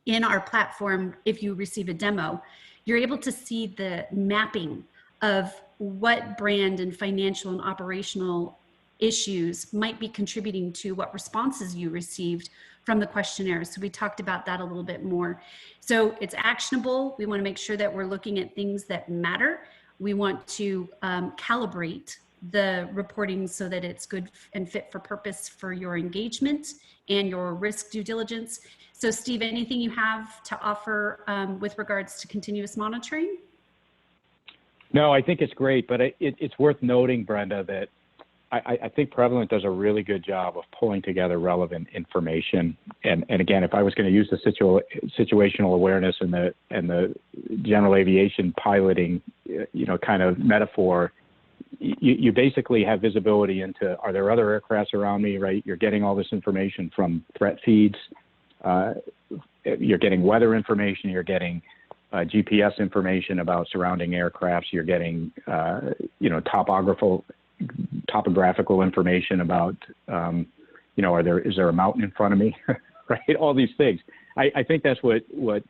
in our platform, if you receive a demo, you're able to see the mapping of what brand and financial and operational issues might be contributing to what responses you received from the questionnaire. So we talked about that a little bit more. So it's actionable. We want to make sure that we're looking at things that matter. We want to calibrate the reporting so that it's good and fit for purpose for your engagement and your risk due diligence. So Steve, anything you have to offer with regards to continuous monitoring?
No, I think it's great, but it's worth noting, Brenda, that I think Prevalent does a really good job of pulling together relevant information. And again, if I was going to use the situational awareness and the general aviation piloting, kind of metaphor, you basically have visibility into, are there other aircrafts around me, right? You're getting all this information from threat feeds. You're getting weather information. You're getting GPS information about surrounding aircrafts. You're getting, topographical information about, is there a mountain in front of me, right? All these things. I think that's what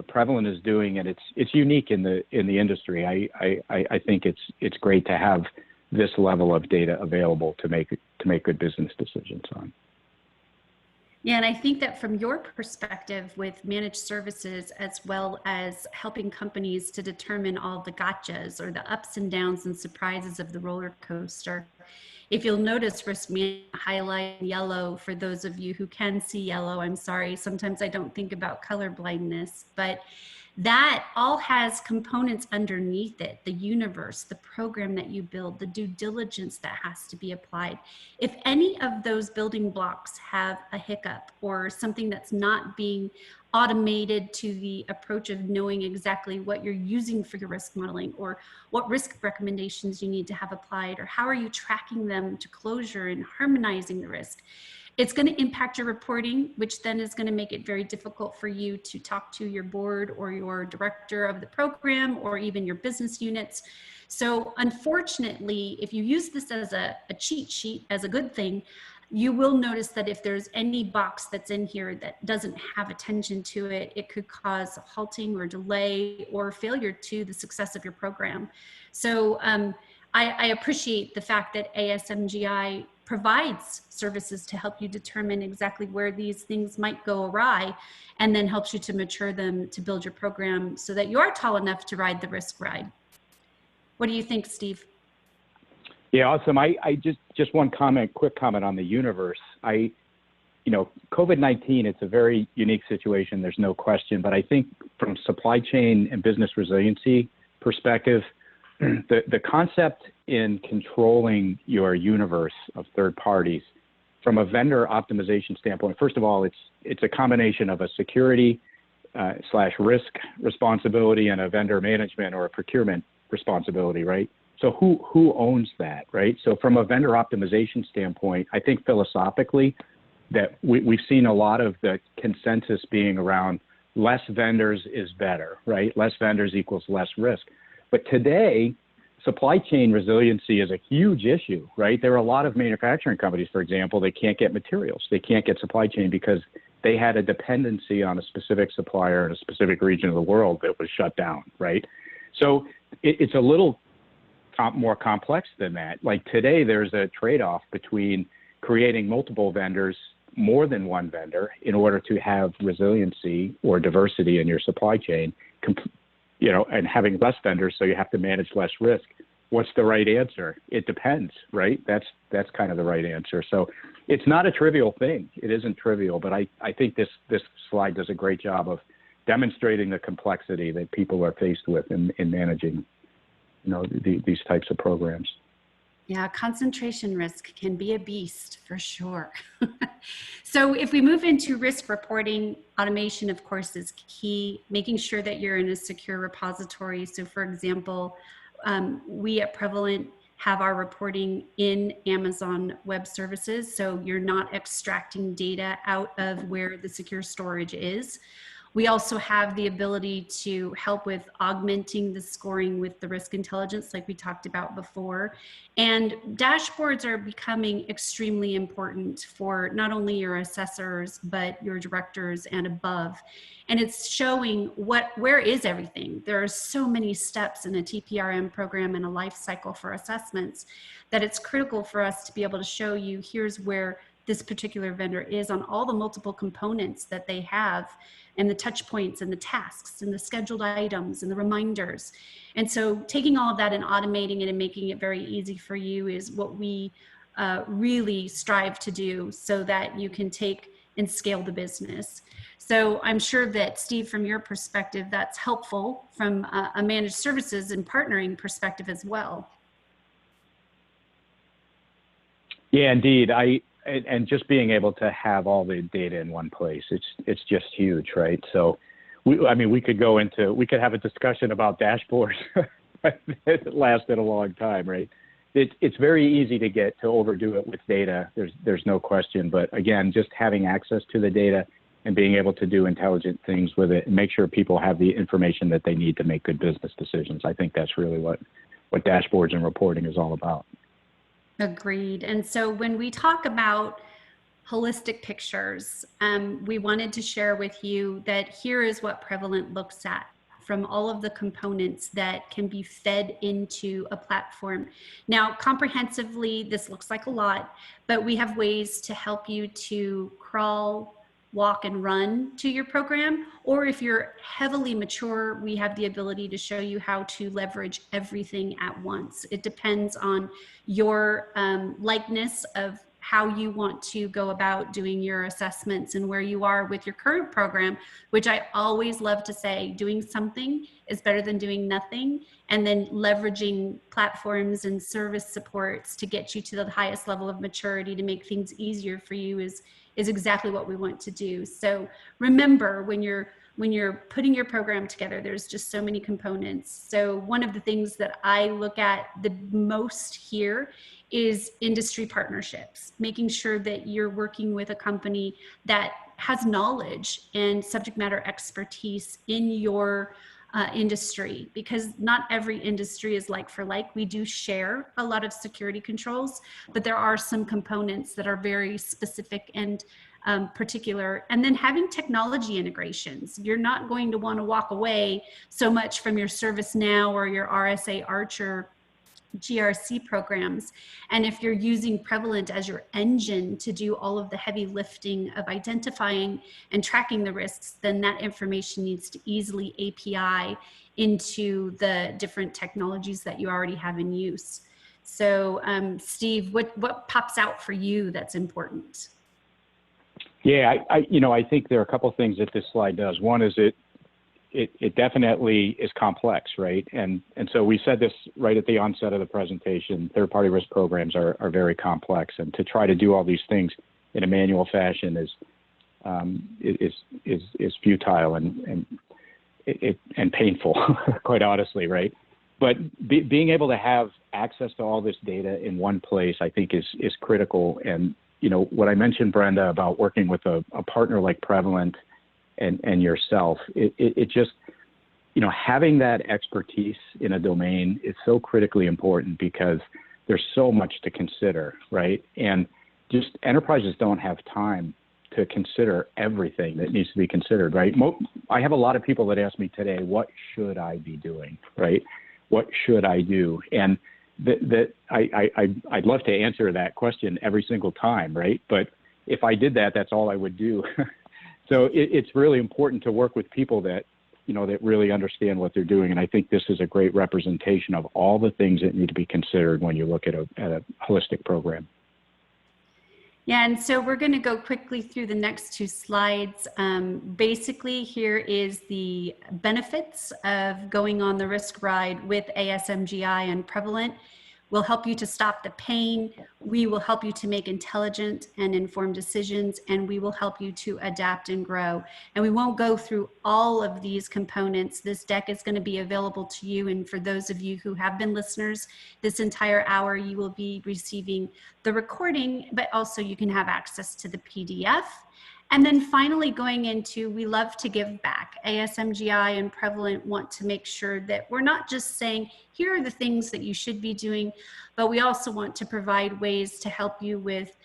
Prevalent is doing, and it's unique in the industry. I think it's great to have this level of data available to make good business decisions on.
Yeah, and I think that from your perspective with managed services, as well as helping companies to determine all the gotchas or the ups and downs and surprises of the roller coaster, if you'll notice risk management highlight yellow for those of you who can see yellow, I'm sorry, sometimes I don't think about color blindness, but that all has components underneath it, the universe, the program that you build, the due diligence that has to be applied. If any of those building blocks have a hiccup or something that's not being automated to the approach of knowing exactly what you're using for your risk modeling, or what risk recommendations you need to have applied, or how are you tracking them to closure and harmonizing the risk, It's going to impact your reporting, which then is going to make it very difficult for you to talk to your board or your director of the program or even your business units. So unfortunately, if you use this as a cheat sheet, as a good thing, you will notice that if there's any box that's in here that doesn't have attention to it, it could cause halting or delay or failure to the success of your program. So I appreciate the fact that ASMGi provides services to help you determine exactly where these things might go awry, and then helps you to mature them to build your program so that you're tall enough to ride the risk ride. What do you think, Steve?
Yeah, awesome. I just one comment, quick comment on the universe. COVID-19, it's a very unique situation. There's no question, but I think from supply chain and business resiliency perspective, the concept in controlling your universe of third parties from a vendor optimization standpoint, first of all, it's a combination of a security / risk responsibility and a vendor management or a procurement responsibility, right? So who owns that, right? So from a vendor optimization standpoint, I think philosophically that we've seen a lot of the consensus being around less vendors is better, right? Less vendors equals less risk. But today, supply chain resiliency is a huge issue, right? There are a lot of manufacturing companies, for example, they can't get materials. They can't get supply chain because they had a dependency on a specific supplier in a specific region of the world that was shut down, right? So it's a little more complex than that. Like today, there's a trade-off between creating multiple vendors, more than one vendor, in order to have resiliency or diversity in your supply chain, and having less vendors, so you have to manage less risk. What's the right answer? It depends, right? That's kind of the right answer. So it's not a trivial thing. It isn't trivial, but I think this slide does a great job of demonstrating the complexity that people are faced with in managing, these types of programs.
Yeah, concentration risk can be a beast for sure. So if we move into risk reporting, automation, of course, is key, making sure that you're in a secure repository. So for example, we at Prevalent have our reporting in Amazon Web Services. So you're not extracting data out of where the secure storage is. We also have the ability to help with augmenting the scoring with the risk intelligence, like we talked about before. And dashboards are becoming extremely important for not only your assessors, but your directors and above. And it's showing where is everything. There are so many steps in a TPRM program and a life cycle for assessments that it's critical for us to be able to show you, here's where this particular vendor is on all the multiple components that they have, and the touch points and the tasks and the scheduled items and the reminders. And so taking all of that and automating it and making it very easy for you is what we really strive to do, so that you can take and scale the business. So I'm sure that, Steve, from your perspective, that's helpful from a managed services and partnering perspective as well.
Yeah, indeed. And just being able to have all the data in one place, it's just huge, right? So, we could have a discussion about dashboards that lasted a long time, right? It's very easy to overdo it with data. There's no question, but again, just having access to the data and being able to do intelligent things with it and make sure people have the information that they need to make good business decisions. I think that's really what dashboards and reporting is all about.
Agreed. And so when we talk about holistic pictures, we wanted to share with you that here is what Prevalent looks at from all of the components that can be fed into a platform. Now, comprehensively, this looks like a lot, but we have ways to help you to crawl, walk, and run to your program. Or if you're heavily mature, we have the ability to show you how to leverage everything at once. It depends on your likeness of how you want to go about doing your assessments and where you are with your current program, which I always love to say, doing something is better than doing nothing. And then leveraging platforms and service supports to get you to the highest level of maturity to make things easier for you is exactly what we want to do. So remember, when you're putting your program together, there's just so many components. So one of the things that I look at the most here is industry partnerships, making sure that you're working with a company that has knowledge and subject matter expertise in your industry, because not every industry is like for like. We do share a lot of security controls, but there are some components that are very specific and particular. And then having technology integrations. You're not going to want to walk away so much from your ServiceNow or your RSA Archer GRC programs. And if you're using Prevalent as your engine to do all of the heavy lifting of identifying and tracking the risks, then that information needs to easily API into the different technologies that you already have in use. So Steve, what pops out for you that's important?
Yeah, I think there are a couple of things that this slide does. One is it definitely is complex, right? And so we said this right at the onset of the presentation. Third-party risk programs are very complex, and to try to do all these things in a manual fashion is futile and painful, quite honestly, right? But being able to have access to all this data in one place, I think, is critical. And what I mentioned, Brenda, about working with a partner like Prevalent and yourself, it just, having that expertise in a domain is so critically important, because there's so much to consider, right? And just enterprises don't have time to consider everything that needs to be considered, right? I have a lot of people that ask me today, what should I be doing, right? What should I do? And I'd love to answer that question every single time, right? But if I did that, that's all I would do. So it's really important to work with people that, that really understand what they're doing. And I think this is a great representation of all the things that need to be considered when you look at a holistic program.
Yeah, and so we're going to go quickly through the next two slides. Basically, here is the benefits of going on the risk ride with ASMGi and Prevalent. We'll help you to stop the pain. We will help you to make intelligent and informed decisions, and we will help you to adapt and grow. And we won't go through all of these components. This deck is going to be available to you. And for those of you who have been listeners, this entire hour, you will be receiving the recording, but also you can have access to the PDF. And then finally going into, we love to give back. ASMGi and Prevalent want to make sure that we're not just saying, here are the things that you should be doing, but we also want to provide ways to help you with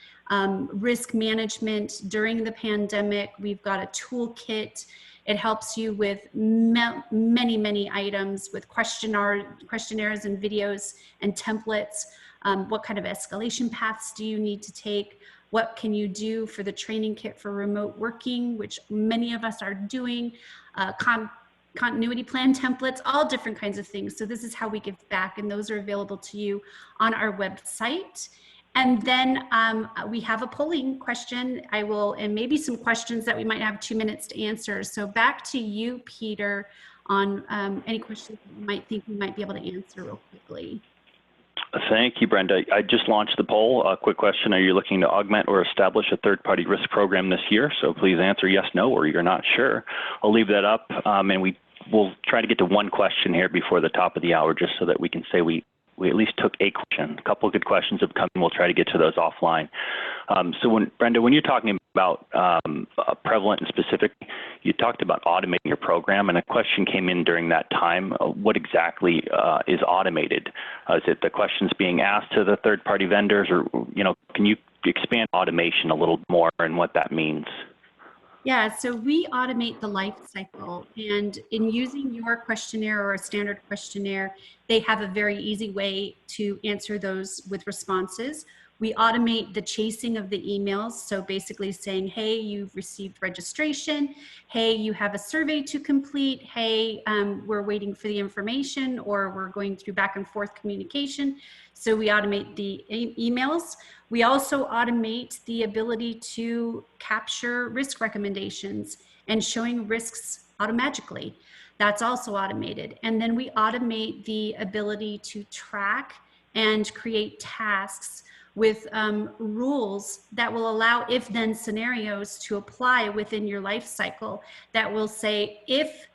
risk management during the pandemic. We've got a toolkit. It helps you with many, many items with questionnaires and videos and templates. What kind of escalation paths do you need to take? What can you do for the training kit for remote working, which many of us are doing, continuity plan templates, all different kinds of things. So this is how we give back, and those are available to you on our website. And then we have a polling question. And maybe some questions that we might have 2 minutes to answer. So back to you, Peter, on any questions you might think we might be able to answer real quickly.
Thank you, Brenda. I just launched the poll. A quick question: are you looking to augment or establish a third-party risk program this year? So please answer yes, no, or you're not sure. I'll leave that up, and we'll try to get to one question here before the top of the hour, just so that we can say we at least took a question. A couple of good questions have come, and we'll try to get to those offline. So Brenda, when you're talking about Prevalent and specific, you talked about automating your program, and a question came in during that time. What exactly is automated? Is it the questions being asked to the third-party vendors, or can you expand automation a little more and what that means?
Yeah, so we automate the life cycle, and in using your questionnaire or a standard questionnaire, they have a very easy way to answer those with responses. We automate the chasing of the emails. So basically saying, hey, you've received registration. Hey, you have a survey to complete. Hey, we're waiting for the information, or we're going through back and forth communication. So we automate the emails. We also automate the ability to capture risk recommendations and showing risks automatically. That's also automated. And then we automate the ability to track and create tasks with rules that will allow if-then scenarios to apply within your life cycle that will say, if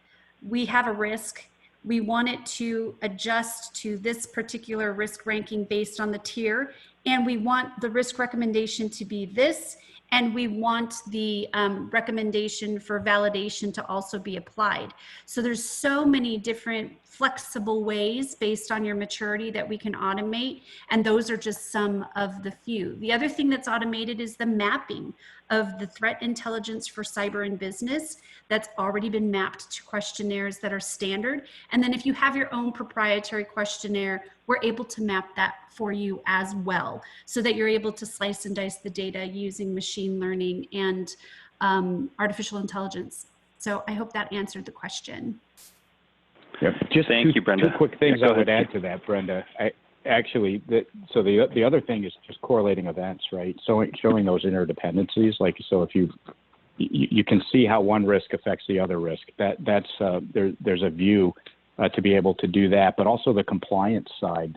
we have a risk, we want it to adjust to this particular risk ranking based on the tier. and we want the risk recommendation to be this, and we want the recommendation for validation to also be applied. So there's so many different flexible ways based on your maturity that we can automate, and those are just some of the few. The other thing that's automated is the mapping of the threat intelligence for cyber and business that's already been mapped to questionnaires that are standard. And then if you have your own proprietary questionnaire, we're able to map that for you as well, so that you're able to slice and dice the data using machine learning and artificial intelligence. So I hope that answered the question.
Yep. Just
Thank you, Brenda.
Two quick things
Yeah,
I would add to that, Brenda. The other thing is just correlating events, right? So showing those interdependencies, like, so if you can see how one risk affects the other risk. There's a view to be able to do that, but also the compliance side,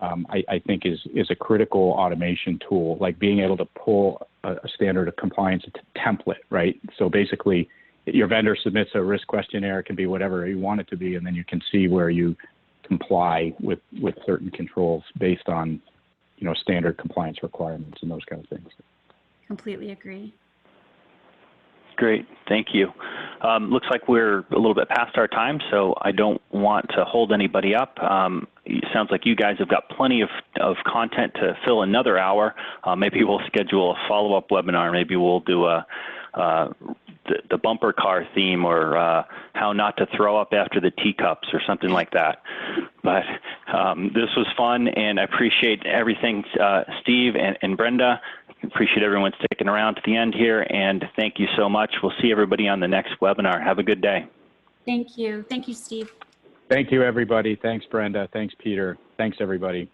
I think is a critical automation tool, like being able to pull a standard of compliance template, right? So basically, your vendor submits a risk questionnaire, it can be whatever you want it to be, and then you can see where you comply with certain controls based on, standard compliance requirements and those kind of things.
Completely agree.
Great, thank you. Looks like we're a little bit past our time, so I don't want to hold anybody up. It sounds like you guys have got plenty of content to fill another hour. Maybe we'll schedule a follow-up webinar. Maybe we'll do the bumper car theme, or how not to throw up after the teacups, or something like that. But this was fun, and I appreciate everything, Steve and Brenda. Appreciate everyone sticking around to the end here, and thank you so much. We'll see everybody on the next webinar. Have a good day.
Thank you. Thank you, Steve.
Thank you, everybody. Thanks, Brenda. Thanks, Peter. Thanks, everybody.